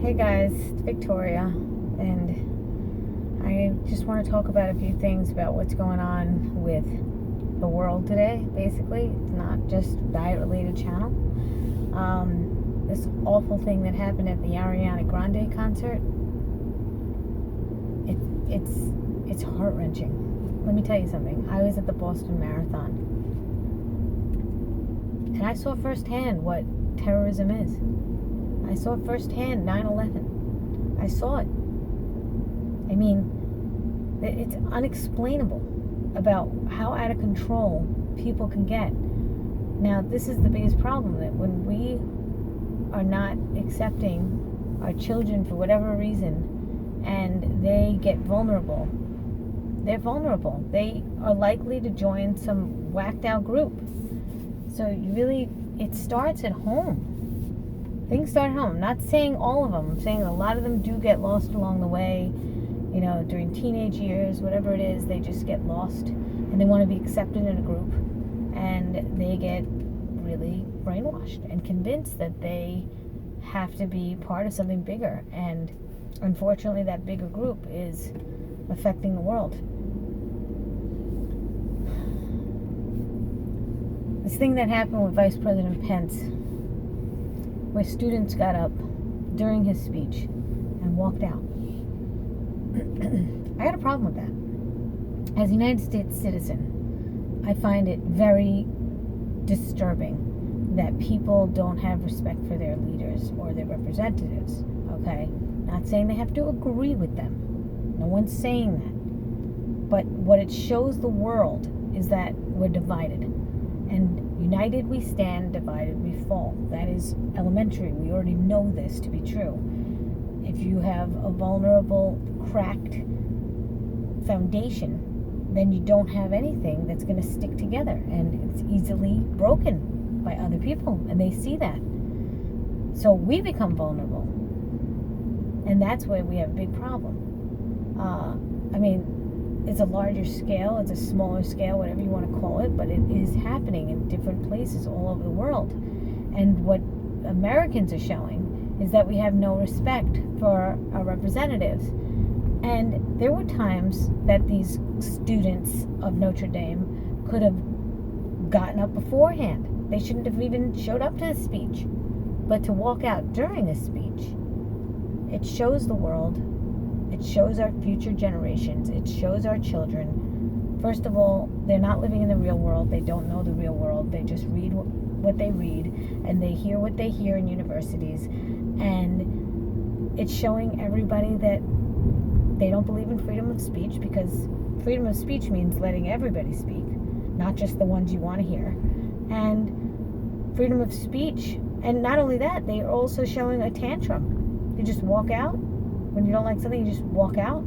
Hey guys, it's Victoria, and I just want to talk about a few things about what's going on with the world today. Basically, it's not just diet-related channel. This awful thing that happened at the Ariana Grande concert. It's heart-wrenching. Let me tell you something. I was at the Boston Marathon, and I saw firsthand what terrorism is. I saw firsthand 9/11. I saw it. I mean, it's unexplainable about how out of control people can get. Now, this is the biggest problem, that when we are not accepting our children for whatever reason and they get vulnerable, they're vulnerable. They are likely to join some whacked out group. So it starts at home. Things start at home. I'm not saying all of them. I'm saying a lot of them do get lost along the way. During teenage years, whatever it is, they just get lost and they want to be accepted in a group, and they get really brainwashed and convinced that they have to be part of something bigger. And unfortunately, that bigger group is affecting the world. This thing that happened with Vice President Pence, where students got up during his speech and walked out. I got a problem with that. As a United States citizen, I find it very disturbing that people don't have respect for their leaders or their representatives, okay? Not saying they have to agree with them. No one's saying that. But what it shows the world is that we're divided. And united we stand, divided we fall. That is elementary. We already know this to be true. If you have a vulnerable, cracked foundation, then you don't have anything that's going to stick together. And it's easily broken by other people, and they see that. So we become vulnerable. And that's where we have a big problem. It's a larger scale, it's a smaller scale, whatever you want to call it, but it is happening in different places all over the world. And what Americans are showing is that we have no respect for our representatives. And there were times that these students of Notre Dame could have gotten up beforehand. They shouldn't have even showed up to the speech. But to walk out during a speech, it shows the world. It shows our future generations. It shows our children. First of all, they're not living in the real world. They don't know the real world. They just read what they read, and they hear what they hear in universities. And it's showing everybody that they don't believe in freedom of speech, because freedom of speech means letting everybody speak, not just the ones you want to hear. And freedom of speech, and not only that, they are also showing a tantrum. You just walk out. When you don't like something, you just walk out.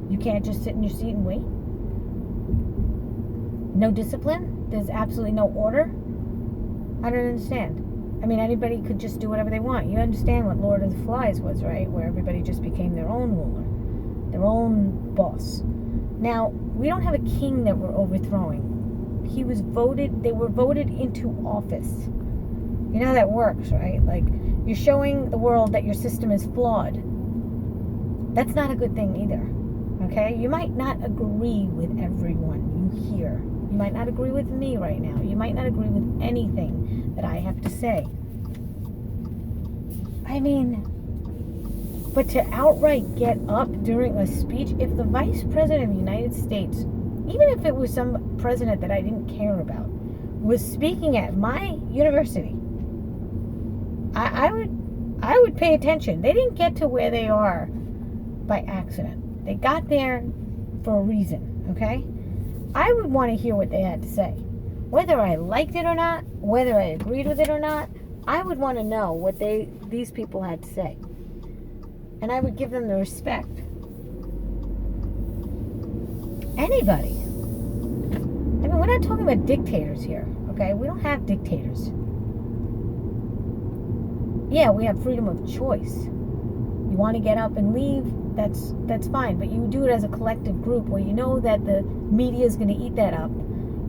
You can't just sit in your seat and wait. No discipline. There's absolutely no order. I don't understand. Anybody could just do whatever they want. You understand what Lord of the Flies was, right? Where everybody just became their own ruler, their own boss. Now, we don't have a king that we're overthrowing. They were voted into office. You know how that works, right? Like, you're showing the world that your system is flawed. That's not a good thing either, okay? You might not agree with everyone you hear. You might not agree with me right now. You might not agree with anything that I have to say. But to outright get up during a speech, if the Vice President of the United States, even if it was some president that I didn't care about, was speaking at my university, I would pay attention. They didn't get to where they are by accident. They got there for a reason, okay? I would want to hear what they had to say. Whether I liked it or not, whether I agreed with it or not, I would want to know what these people had to say. And I would give them the respect. Anybody. We're not talking about dictators here, okay? We don't have dictators. Yeah, we have freedom of choice. You want to get up and leave, that's fine. But you do it as a collective group where you know that the media is going to eat that up.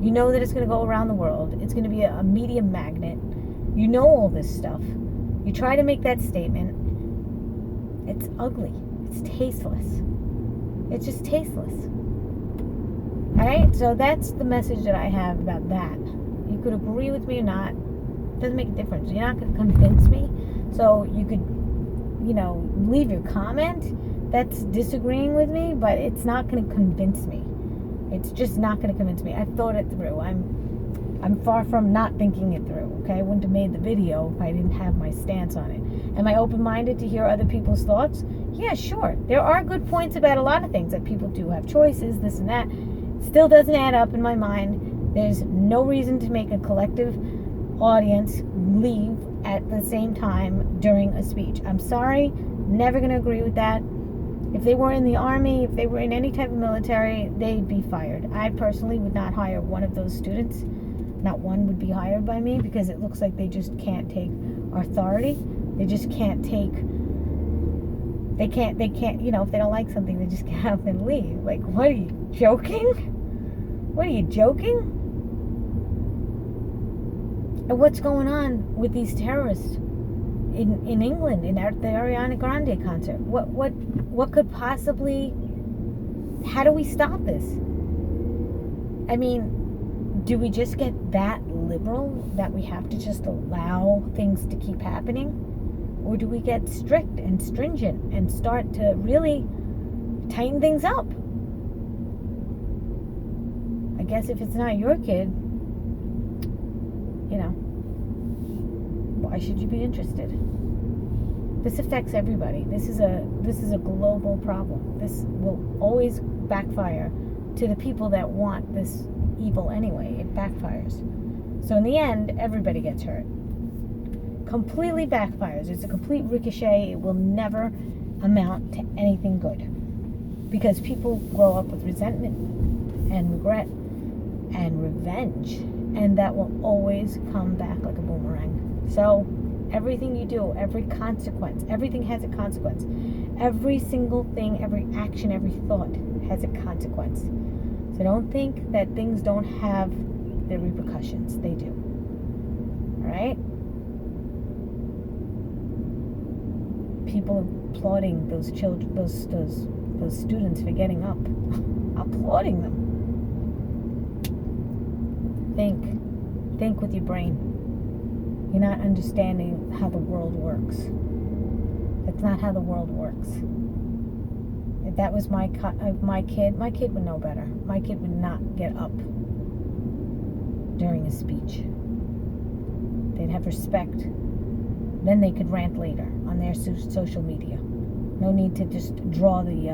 You know that it's going to go around the world. It's going to be a media magnet. You know all this stuff. You try to make that statement, It's ugly. It's tasteless. It's just tasteless. Alright? So that's the message that I have about that. You could agree with me or not. It doesn't make a difference. You're not going to convince me. So you could, leave your comment that's disagreeing with me, but it's not going to convince me. It's just not going to convince me. I've thought it through. I'm far from not thinking it through, okay? I wouldn't have made the video if I didn't have my stance on it. Am I open-minded to hear other people's thoughts? Yeah, sure. There are good points about a lot of things, that people do have choices, this and that. Still doesn't add up in my mind. There's no reason to make a collective audience leave at the same time during a speech. I'm sorry, never going to agree with that. If they were in the army, if they were in any type of military, they'd be fired. I personally would not hire one of those students. Not one would be hired by me, because it looks like they just can't take authority. They just can't take, they can't, if they don't like something, they just get up and leave. Like, what are you, joking? What are you, joking? And what's going on with these terrorists in England, in the Ariana Grande concert? What could possibly, how do we stop this? I mean, do we just get that liberal that we have to just allow things to keep happening? Or do we get strict and stringent and start to really tighten things up? I guess if it's not your kid, why should you be interested? This affects everybody. This is a global problem. This will always backfire to the people that want this evil anyway. It backfires. So in the end, everybody gets hurt. Completely backfires. It's a complete ricochet. It will never amount to anything good. Because people grow up with resentment and regret and revenge. And that will always come back like a boomerang. So everything you do, every consequence, everything has a consequence. Every single thing, every action, every thought has a consequence. So don't think that things don't have their repercussions. They do. Alright? People applauding those children, those students for getting up. Applauding them. Think with your brain. You're not understanding how the world works. That's not how the world works. If that was my kid would know better. My kid would not get up during a speech. They'd have respect. Then they could rant later on their social media. No need to just draw the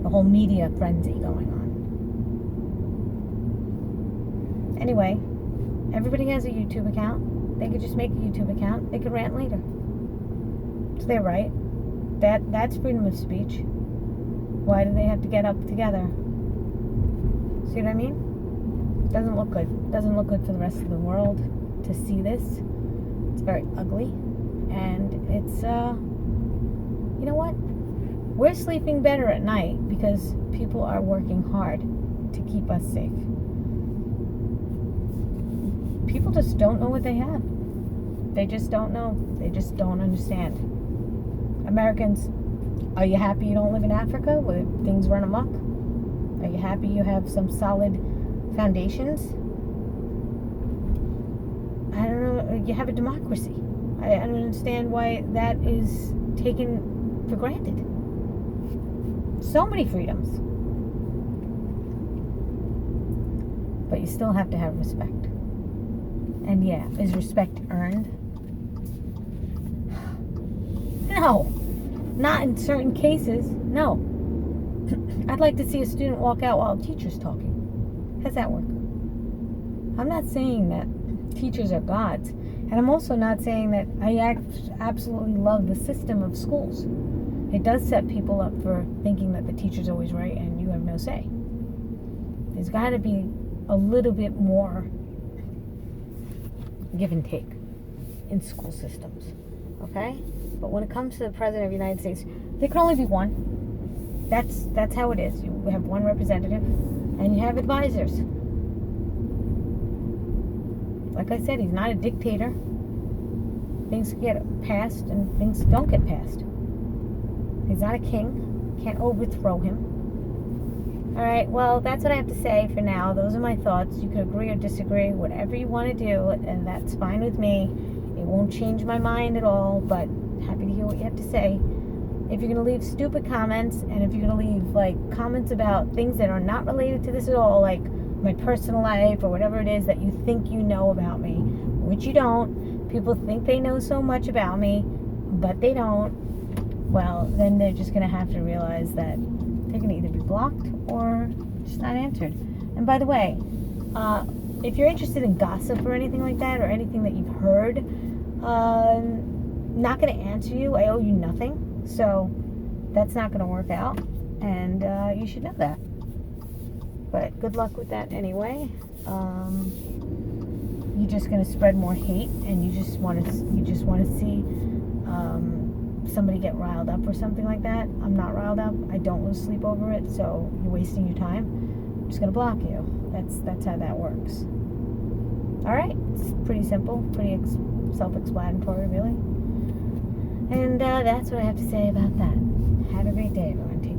whole media frenzy going on. Anyway, everybody has a YouTube account. They could just make a YouTube account. They could rant later. It's their right. That's freedom of speech. Why do they have to get up together? See what I mean? Doesn't look good. Doesn't look good for the rest of the world to see this. It's very ugly. And it's, you know what? We're sleeping better at night because people are working hard to keep us safe. People just don't know what they have. They just don't know. They just don't understand. Americans, are you happy you don't live in Africa where things run amok? Are you happy you have some solid foundations? I don't know. You have a democracy. I don't understand why that is taken for granted. So many freedoms. But you still have to have respect. And yeah, is respect earned? No. Not in certain cases. No. I'd like to see a student walk out while a teacher's talking. How's that work? I'm not saying that teachers are gods. And I'm also not saying that I absolutely love the system of schools. It does set people up for thinking that the teacher's always right and you have no say. There's got to be a little bit more give and take in school systems. Okay? But when it comes to the President of the United States, there can only be one. That's how it is. You have one representative and you have advisors. Like I said, he's not a dictator. Things get passed and things don't get passed. He's not a king. Can't overthrow him. All right, well, that's what I have to say for now. Those are my thoughts. You can agree or disagree, whatever you want to do, and that's fine with me. It won't change my mind at all, but happy to hear what you have to say. If you're going to leave stupid comments, and if you're going to leave, like, comments about things that are not related to this at all, like my personal life or whatever it is that you think you know about me, which you don't. People think they know so much about me, but they don't. Well, then they're just going to have to realize that they're going to either be blocked or just not answered. And by the way, if you're interested in gossip or anything like that, or anything that you've heard, not going to answer you. I owe you nothing. So that's not going to work out. And you should know that. But good luck with that anyway. You're just going to spread more hate, and you just want to see somebody get riled up or something like that. I'm not riled up. I don't lose sleep over it, so you're wasting your time. I'm just gonna block you. That's how that works. All right, it's pretty simple, pretty self-explanatory, really. And that's what I have to say about that. Have a great day, everyone. Take care.